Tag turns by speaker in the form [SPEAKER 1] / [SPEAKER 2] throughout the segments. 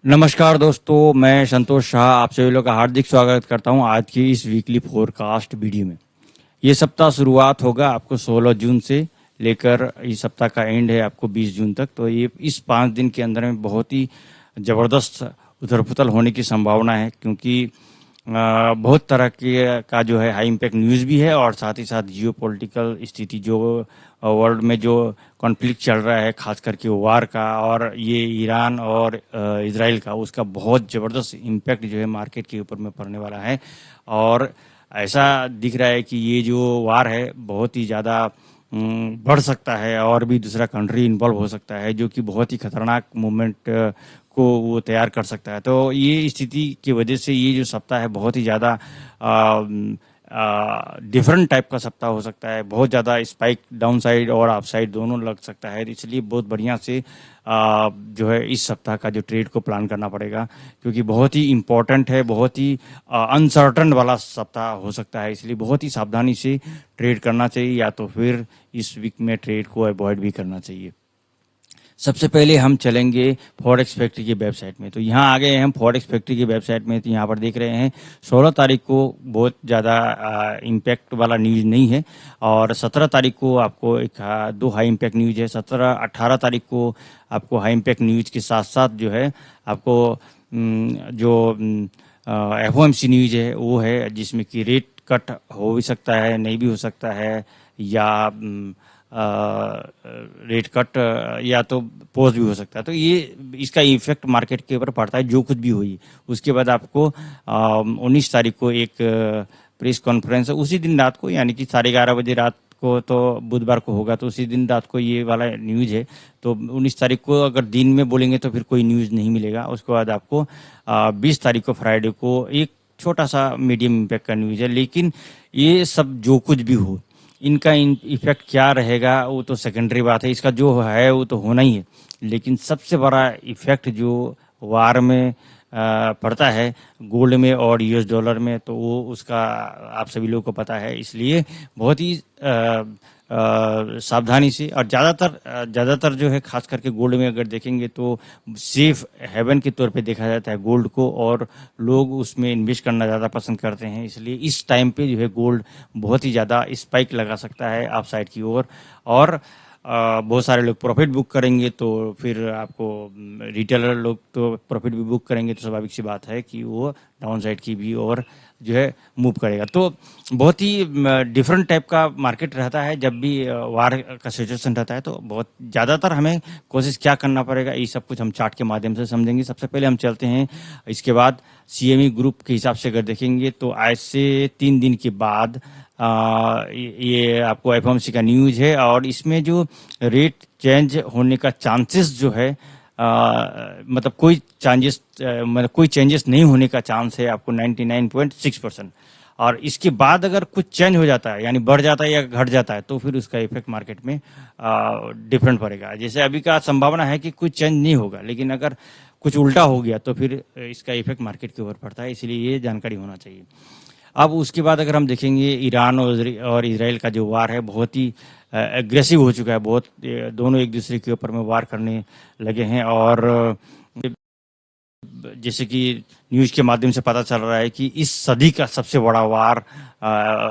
[SPEAKER 1] नमस्कार दोस्तों, मैं संतोष शाह आप सभी लोग का हार्दिक स्वागत करता हूं आज की इस वीकली फोरकास्ट वीडियो में। ये सप्ताह शुरुआत होगा आपको 16 जून से लेकर इस सप्ताह का एंड है आपको 20 जून तक। तो ये इस 5 दिन के अंदर में बहुत ही ज़बरदस्त उथल पुथल होने की संभावना है, क्योंकि बहुत तरह के का जो है हाई इम्पैक्ट न्यूज़ भी है और साथ ही साथ जियो पॉलिटिकल स्थिति जो वर्ल्ड में जो कॉन्फ्लिक्ट चल रहा है, खास करके वार का और ये ईरान और इसराइल का, उसका बहुत ज़बरदस्त इम्पैक्ट जो है मार्केट के ऊपर में पड़ने वाला है। और ऐसा दिख रहा है कि ये जो वार है बहुत ही ज़्यादा बढ़ सकता है और भी दूसरा कंट्री इन्वॉल्व हो सकता है, जो कि बहुत ही खतरनाक मूवमेंट को वो तैयार कर सकता है। तो ये स्थिति की वजह से ये जो सप्ताह है बहुत ही ज़्यादा डिफरेंट टाइप का सप्ताह हो सकता है। बहुत ज़्यादा स्पाइक डाउन साइड और अप साइड दोनों लग सकता है, इसलिए बहुत बढ़िया से जो है इस सप्ताह का जो ट्रेड को प्लान करना पड़ेगा, क्योंकि बहुत ही इम्पोर्टेंट है, बहुत ही अनसर्टन वाला सप्ताह हो सकता है। इसलिए बहुत ही सावधानी से ट्रेड करना चाहिए, या तो फिर इस वीक में ट्रेड को अवॉइड भी करना चाहिए। सबसे पहले हम चलेंगे फॉरेक्स फैक्ट्री की वेबसाइट में। तो यहाँ आ गए हैं हम फॉरेक्स फैक्ट्री की वेबसाइट में। तो यहाँ पर देख रहे हैं 16 तारीख को बहुत ज़्यादा इम्पैक्ट वाला न्यूज़ नहीं है, और 17 तारीख को आपको दो हाई इम्पैक्ट न्यूज़ है। 17-18 तारीख को आपको हाई इम्पैक्ट न्यूज़ के साथ साथ जो है आपको जो FOMC न्यूज़ है वो है, जिसमें कि रेट कट हो भी सकता है, नहीं भी हो सकता है, या रेट कट या तो पोस्ट भी हो सकता है। तो ये इसका इफेक्ट मार्केट के ऊपर पड़ता है जो कुछ भी हुई। उसके बाद आपको 19 तारीख को एक प्रेस कॉन्फ्रेंस है, उसी दिन रात को, यानी कि 11:30 बजे रात को, तो बुधवार को होगा, तो उसी दिन रात को ये वाला न्यूज़ है। तो 19 तारीख को अगर दिन में बोलेंगे तो फिर कोई न्यूज़ नहीं मिलेगा। उसके बाद आपको 20 तारीख को फ्राइडे को एक छोटा सा मीडियम इम्पैक्ट का न्यूज़ है। लेकिन ये सब जो कुछ भी हो, इनका इफेक्ट क्या रहेगा वो तो सेकेंडरी बात है, इसका जो है वो तो होना ही है। लेकिन सबसे बड़ा इफेक्ट जो वार में पड़ता है गोल्ड में और US डॉलर में, तो वो उसका आप सभी लोगों को पता है। इसलिए बहुत ही सावधानी से, और ज़्यादातर जो है खास करके गोल्ड में अगर देखेंगे तो सेफ हेवन के तौर पे देखा जाता है गोल्ड को, और लोग उसमें इन्वेस्ट करना ज़्यादा पसंद करते हैं। इसलिए इस टाइम पे जो है गोल्ड बहुत ही ज़्यादा स्पाइक लगा सकता है अप साइड की ओर, और बहुत सारे लोग प्रॉफिट बुक करेंगे। तो फिर आपको रिटेलर लोग तो प्रॉफिट भी बुक करेंगे, तो स्वाभाविक सी बात है कि वो डाउन साइड की भी और जो है मूव करेगा। तो बहुत ही डिफरेंट टाइप का मार्केट रहता है जब भी वार का सिचुएशन रहता है। तो बहुत ज़्यादातर हमें कोशिश क्या करना पड़ेगा, ये सब कुछ हम चार्ट के माध्यम से समझेंगे। सबसे पहले हम चलते हैं, इसके बाद CME ग्रुप के हिसाब से अगर देखेंगे तो आज से 3 दिन के बाद ये आपको FOMC का न्यूज़ है, और इसमें जो रेट चेंज होने का चांसेस जो है मतलब कोई चेंजेस नहीं होने का चांस है आपको 99.6%। और इसके बाद अगर कुछ चेंज हो जाता है, यानी बढ़ जाता है या घट जाता है, तो फिर उसका इफेक्ट मार्केट में डिफरेंट पड़ेगा। जैसे अभी का संभावना है कि कुछ चेंज नहीं होगा, लेकिन अगर कुछ उल्टा हो गया तो फिर इसका इफेक्ट मार्केट के ऊपर पड़ता है। इसलिए ये जानकारी होना चाहिए। अब उसके बाद अगर हम देखेंगे ईरान और इसराइल का जो वार है बहुत ही एग्रेसिव हो चुका है। बहुत दोनों एक दूसरे के ऊपर में वार करने लगे हैं, और जैसे कि न्यूज़ के माध्यम से पता चल रहा है कि इस सदी का सबसे बड़ा वार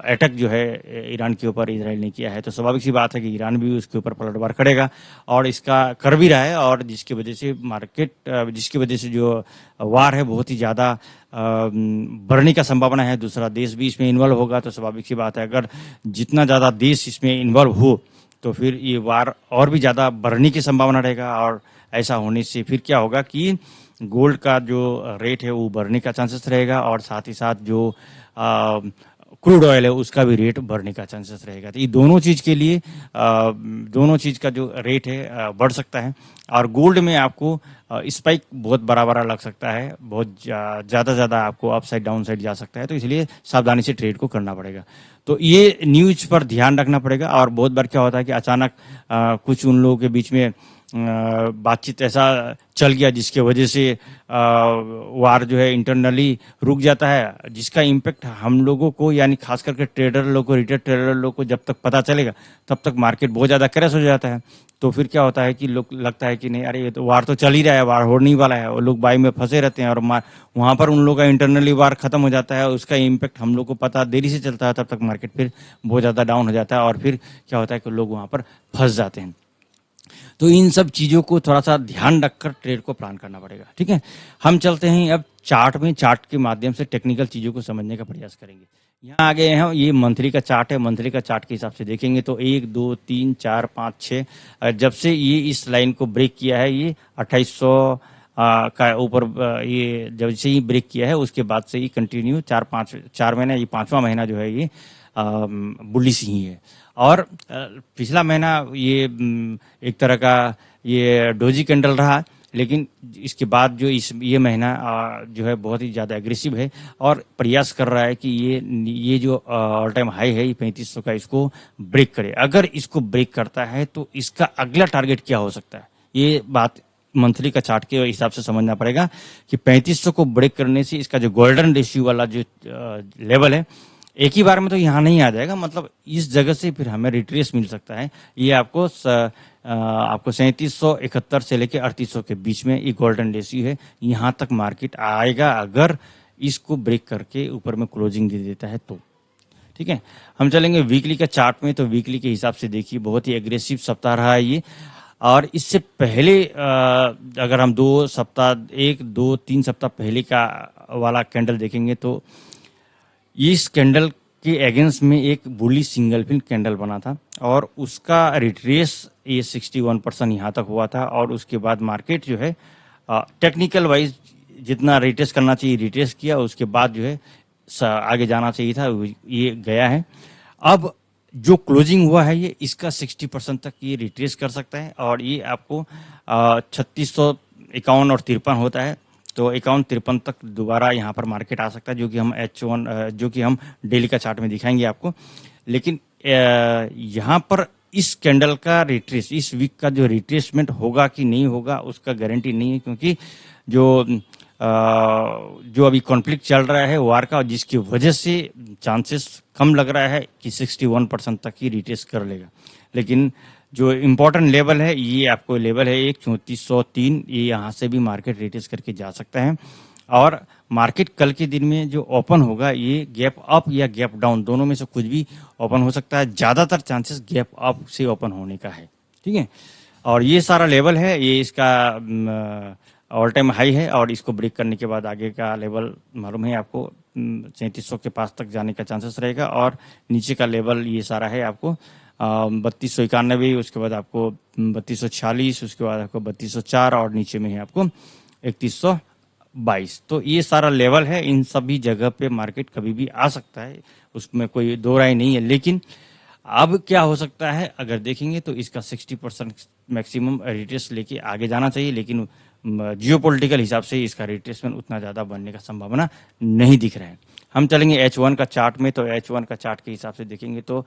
[SPEAKER 1] अटैक जो है ईरान के ऊपर इसराइल ने किया है। तो स्वाभाविक सी बात है कि ईरान भी उसके ऊपर पलटवार करेगा, और इसका कर भी रहा है, और जिसकी वजह से जो वार है बहुत ही ज़्यादा बढ़ने का संभावना है। दूसरा देश भी इसमें इन्वॉल्व होगा, तो स्वाभाविक सी बात है अगर जितना ज़्यादा देश इसमें इन्वॉल्व हो तो फिर ये वार और भी ज़्यादा बढ़ने की संभावना रहेगा। और ऐसा होने से फिर क्या होगा कि गोल्ड का जो रेट है वो बढ़ने का चांसेस रहेगा, और साथ ही साथ जो क्रूड ऑयल है उसका भी रेट बढ़ने का चांसेस रहेगा। तो ये दोनों चीज़ के लिए दोनों चीज़ का जो रेट है बढ़ सकता है, और गोल्ड में आपको स्पाइक बहुत बड़ा बड़ा लग सकता है, बहुत ज़्यादा आपको अप साइड डाउन साइड जा सकता है। तो इसलिए सावधानी से ट्रेड को करना पड़ेगा। तो ये न्यूज़ पर ध्यान रखना पड़ेगा। और बहुत बार क्या होता है कि अचानक कुछ उन लोगों के बीच में बातचीत ऐसा चल गया जिसके वजह से वार जो है इंटरनली रुक जाता है, जिसका इम्पेक्ट हम लोगों को यानी खास करके ट्रेडर लोग को, रिटेल ट्रेडर लोग को जब तक पता चलेगा तब तक मार्केट बहुत ज़्यादा क्रैश हो जाता है। तो फिर क्या होता है कि लोग लगता है कि नहीं, अरे ये तो वार तो चल ही रहा है, वार होने ही वाला है, और लोग बाई में फंसे रहते हैं और वहाँ पर उन लोगों का इंटरनली वार खत्म हो जाता है। उसका इम्पेक्ट हम लोग को पता देरी से चलता है, तब तक मार्केट फिर बहुत ज़्यादा डाउन हो जाता है और फिर क्या होता है कि लोग वहाँ पर फंस जाते हैं। तो इन सब चीज़ों को थोड़ा सा ध्यान रखकर ट्रेड को प्लान करना पड़ेगा। ठीक है, हम चलते हैं अब चार्ट में, चार्ट के माध्यम से टेक्निकल चीज़ों को समझने का प्रयास करेंगे। यहाँ आगे हैं, ये मंथली का चार्ट है। मंथली का चार्ट के हिसाब से देखेंगे तो 1 2 3 4 5 6, जब से ये इस लाइन को ब्रेक किया है, ये 2800 का ऊपर ये जब से ही ब्रेक किया है उसके बाद से ही कंटिन्यू 4 महीना, ये 5वां महीना जो है ये बुलिश ही है। और पिछला महीना ये एक तरह का ये डोजी कैंडल रहा, लेकिन इसके बाद जो ये महीना जो है बहुत ही ज़्यादा एग्रेसिव है और प्रयास कर रहा है कि ये जो ऑल टाइम हाई है, ये 3500 का, इसको ब्रेक करे। अगर इसको ब्रेक करता है तो इसका अगला टारगेट क्या हो सकता है, ये बात मंथली का चार्ट के हिसाब से समझना पड़ेगा कि 3500 को ब्रेक करने से इसका जो गोल्डन रेशियो वाला जो लेवल है, एक ही बार में तो यहाँ नहीं आ जाएगा, मतलब इस जगह से फिर हमें रिट्रेस मिल सकता है। ये आपको 3771 से लेकर 3800 के बीच में ये गोल्डन रेशियो है, यहाँ तक मार्केट आएगा अगर इसको ब्रेक करके ऊपर में क्लोजिंग दे देता है तो। ठीक है, हम चलेंगे वीकली का चार्ट में। तो वीकली के हिसाब से देखिए बहुत ही एग्रेसिव सप्ताह रहा है ये। और इससे पहले अगर हम 2 सप्ताह, 1 2 3 सप्ताह पहले का वाला कैंडल देखेंगे तो इस कैंडल के अगेंस्ट में एक बुली सिंगल पिन कैंडल बना था और उसका रिट्रेस ये 61% यहाँ तक हुआ था। और उसके बाद मार्केट जो है टेक्निकल वाइज जितना रिट्रेस करना चाहिए रिट्रेस किया, उसके बाद जो है आगे जाना चाहिए था, ये गया है। अब जो क्लोजिंग हुआ है ये इसका 60% तक ये रिट्रेस कर सकता है और ये आपको 3651 और 53 होता है, तो 51-53 तक दोबारा यहाँ पर मार्केट आ सकता है, जो कि हम H1 जो कि हम डेली का चार्ट में दिखाएंगे आपको। लेकिन यहाँ पर इस कैंडल का रिट्रेस, इस वीक का जो रिट्रेसमेंट होगा कि नहीं होगा उसका गारंटी नहीं है, क्योंकि जो अभी कॉन्फ्लिक्ट चल रहा है वार का, जिसकी वजह से चांसेस कम लग रहा है कि 61% तक ही रिट्रेस कर लेगा। लेकिन जो इम्पोर्टेंट लेवल है ये आपको लेवल है एक 3403, ये यहाँ से भी मार्केट रिट्रेस करके जा सकता है। और मार्केट कल के दिन में जो ओपन होगा ये गैप अप या गैप डाउन दोनों में से कुछ भी ओपन हो सकता है, ज़्यादातर चांसेस गैप अप से ओपन होने का है। ठीक है, और ये सारा लेवल है, ये इसका ऑल टाइम हाई है और इसको ब्रेक करने के बाद आगे का लेवल मालूम है आपको 3700 के पास तक जाने का चांसेस रहेगा। और नीचे का लेवल ये सारा है आपको 3291, उसके बाद आपको 3246, उसके बाद आपको 3204 और नीचे में है आपको 3122। तो ये सारा लेवल है, इन सभी जगह पे मार्केट कभी भी आ सकता है, उसमें कोई दो राय नहीं है। लेकिन अब क्या हो सकता है अगर देखेंगे तो इसका 60% मैक्सिमम रिट्रेस लेके आगे जाना चाहिए, लेकिन जियोपॉलिटिकल हिसाब से इसका रिट्रेसमेंट उतना ज़्यादा बनने का संभावना नहीं दिख रहा है। हम चलेंगे H1 का चार्ट में। तो H1 का चार्ट के हिसाब से देखेंगे तो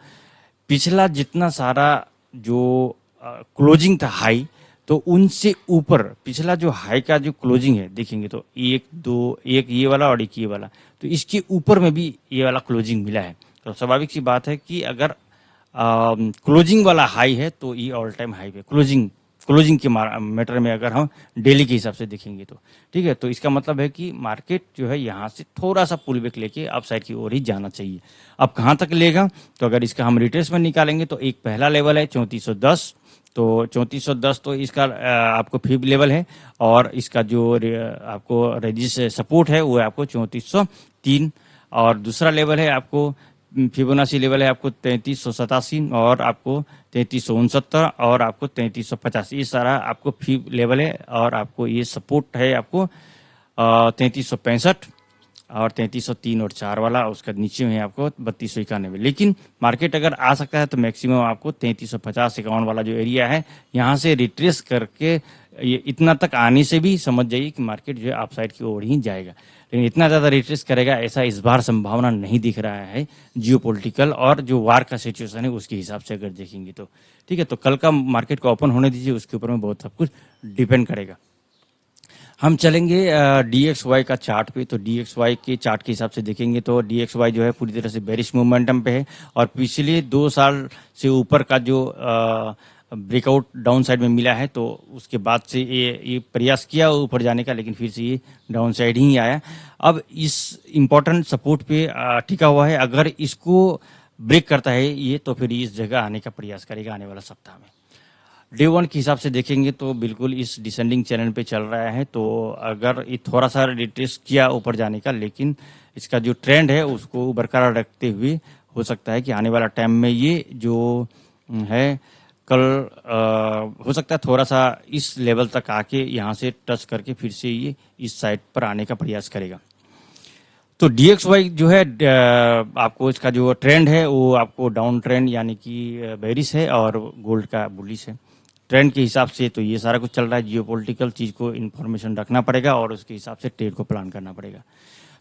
[SPEAKER 1] पिछला जितना सारा जो क्लोजिंग था हाई, तो उनसे ऊपर पिछला जो हाई का जो क्लोजिंग है देखेंगे तो 1 2, एक ये वाला और एक ये वाला, तो इसके ऊपर में भी ये वाला क्लोजिंग मिला है। तो स्वाभाविक सी बात है कि अगर क्लोजिंग वाला हाई है तो ये ऑल टाइम हाई पे क्लोजिंग के मैटर में अगर हम डेली के हिसाब से देखेंगे तो ठीक है। तो इसका मतलब है कि मार्केट जो है यहाँ से थोड़ा सा पुल बैक लेके अप साइड की ओर ही जाना चाहिए। अब कहाँ तक लेगा, तो अगर इसका हम रिट्रेसमेंट निकालेंगे तो एक पहला लेवल है 3410, तो 3410 तो इसका आपको फिफ्थ लेवल है। और इसका जो आपको रेजिस्ट सपोर्ट है वो है आपको 3403, और दूसरा लेवल है आपको फिबोनाची लेवल है आपको 3387 और आपको 3369 और आपको 3350, ये सारा आपको फी लेवल है। और आपको ये सपोर्ट है आपको 3365 और 3303 और 4 वाला, उसका नीचे में है आपको 3291। लेकिन मार्केट अगर आ सकता है तो मैक्सिमम आपको 3350-51 वाला जो एरिया है यहाँ से रिट्रेस करके ये इतना तक आने से भी समझ जाइए कि मार्केट जो है अपसाइड की ओर ही जाएगा, लेकिन इतना ज़्यादा रिट्रेस करेगा ऐसा इस बार संभावना नहीं दिख रहा है, जियोपॉलिटिकल और जो वार का सिचुएशन है उसके हिसाब से अगर देखेंगे तो। ठीक है, तो कल का मार्केट को ओपन होने दीजिए, उसके ऊपर में बहुत सब कुछ डिपेंड करेगा। हम चलेंगे DXY का चार्ट पे। तो DXY के चार्ट के हिसाब से देखेंगे तो DXY जो है पूरी तरह से बेरिश मोमेंटम पे है और पिछले 2 साल से ऊपर का जो ब्रेकआउट डाउन साइड में मिला है, तो उसके बाद से ये प्रयास किया ऊपर जाने का, लेकिन फिर से ये डाउन साइड ही आया। अब इस इम्पोर्टेंट सपोर्ट पे टिका हुआ है, अगर इसको ब्रेक करता है ये तो फिर इस जगह आने का प्रयास करेगा आने वाला सप्ताह में। डे 1 के हिसाब से देखेंगे तो बिल्कुल इस डिसेंडिंग चैनल पे चल रहा है, तो अगर ये थोड़ा सा रिट्रेस किया ऊपर जाने का, लेकिन इसका जो ट्रेंड है उसको बरकरार रखते हुए हो सकता है कि आने वाला टाइम में ये जो है कल हो सकता है थोड़ा सा इस लेवल तक आके यहाँ से टच करके फिर से ये इस साइड पर आने का प्रयास करेगा। तो DXY जो है आपको इसका जो ट्रेंड है वो आपको डाउन ट्रेंड यानी कि बेरिश है और गोल्ड का बुलिश है। ट्रेंड के हिसाब से तो ये सारा कुछ चल रहा है, जियोपॉलिटिकल चीज़ को इन्फॉर्मेशन रखना पड़ेगा और उसके हिसाब से ट्रेड को प्लान करना पड़ेगा।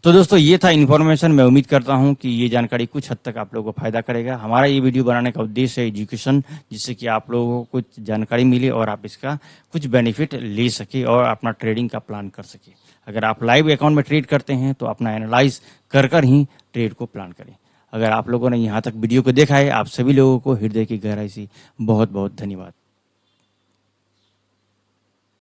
[SPEAKER 1] तो दोस्तों ये था इन्फॉर्मेशन। मैं उम्मीद करता हूं कि ये जानकारी कुछ हद तक आप लोगों को फायदा करेगा। हमारा ये वीडियो बनाने का उद्देश्य है एजुकेशन, जिससे कि आप लोगों को कुछ जानकारी मिले और आप इसका कुछ बेनिफिट ले सके और अपना ट्रेडिंग का प्लान कर सके। अगर आप लाइव अकाउंट में ट्रेड करते हैं तो अपना एनालाइज कर कर ही ट्रेड को प्लान करें। अगर आप लोगों ने यहाँ तक वीडियो को देखा है, आप सभी लोगों को हृदय की गहराई से बहुत बहुत धन्यवाद।